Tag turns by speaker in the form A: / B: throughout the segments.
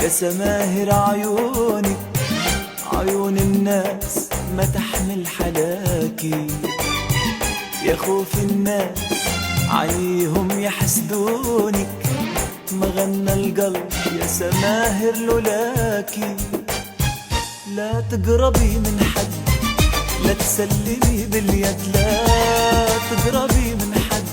A: يا سماهر عيونك، عيون الناس ما تحمل حلاكي. يا خوف الناس عليهم يحسدونك، ما غنى القلب يا سماهر لولاكي. لا تقربي من حد، لا تسلمي باليد، لا تقربي من حد،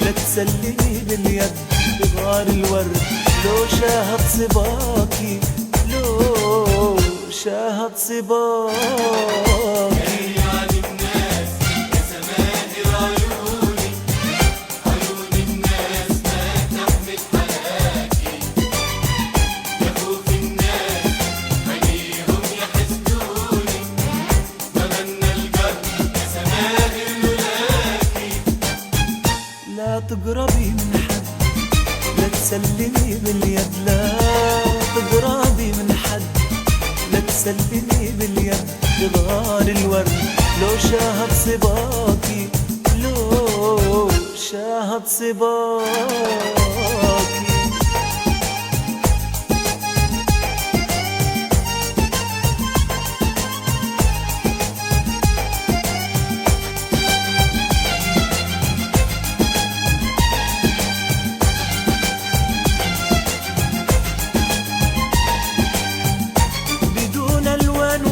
A: لا تسلمي باليد. بغار الورد لو شاهد صباكي، لو شاهد صباكي. لا تقربي من حد، لا تسلمي باليد، لا تقربي من حد، لا تسلمي باليد. بغار الورد لو شاهد صباكي، لو شاهد صباكي.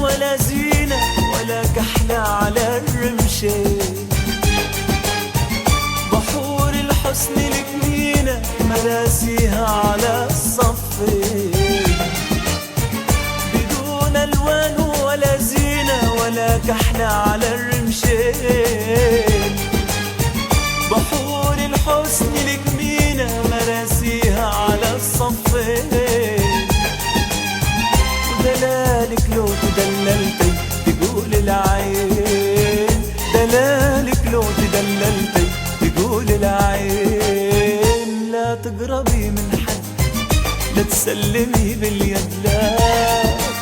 A: ولا زينة ولا كحلة على الرمشة، بحور الحسن الكمينة مراسيها على الصفين. بدون ألوان ولا زينة ولا كحلة على الرمشين، بحور الحسن الكمينة مراسيها على الصفين. دلالك لو تدللتي تقول العين، دلالك لو تدللتي تقول العين. لا تقربي من حد، لا تسلمي باليد، لا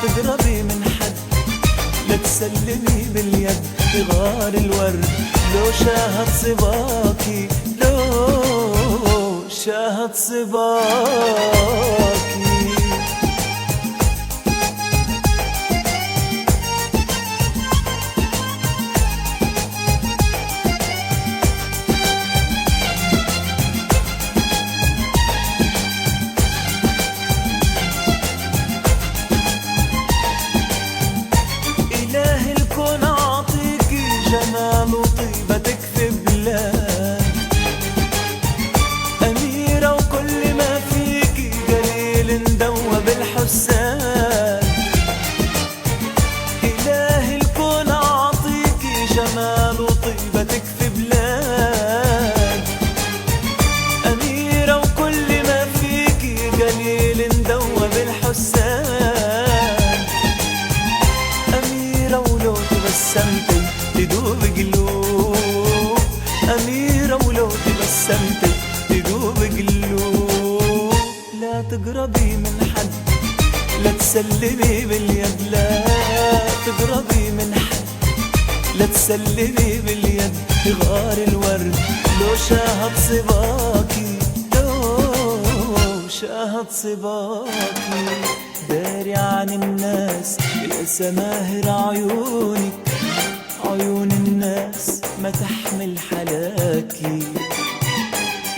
A: تقربي من حد، لا تسلمي باليد. بغار الورد لو شاهد صباكي، لو شاهد صباكي. جمال وطيبتك في بلاد أميرة، وكل ما فيكي قليل ندوب الحساد. إله الكون أعطيكي جمال وطيبتك في بلاد أميرة، وكل ما فيكي قليل ندوب الحساد. أميرة ولو تبسمتي تدوب قلوب، أميرة ولو تبسمتي تدوب قلوب. لا تقربي من حد، لا تسلمي باليد، لا تقربي من حد، لا تسلمي باليد. بغار الورد لو شاهد صباكي، لو شاهد صباكي. داري عن الناس يا سماهر عيونك، عيون الناس ما تحمل حلاكي.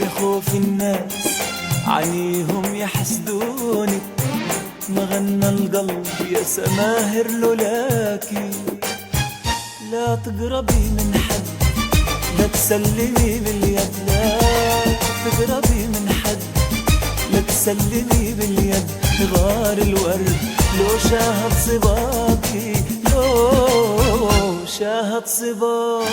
A: يا خوف الناس عليهم يحسدونك، ما غنى القلب يا سماهر لولاكي. لا تقربي من حد، لا تسلمي باليد، لا تقربي من حد، لا تسلمي باليد. بغار الورد لو شاهد صباكي، لو شاهد صباكي.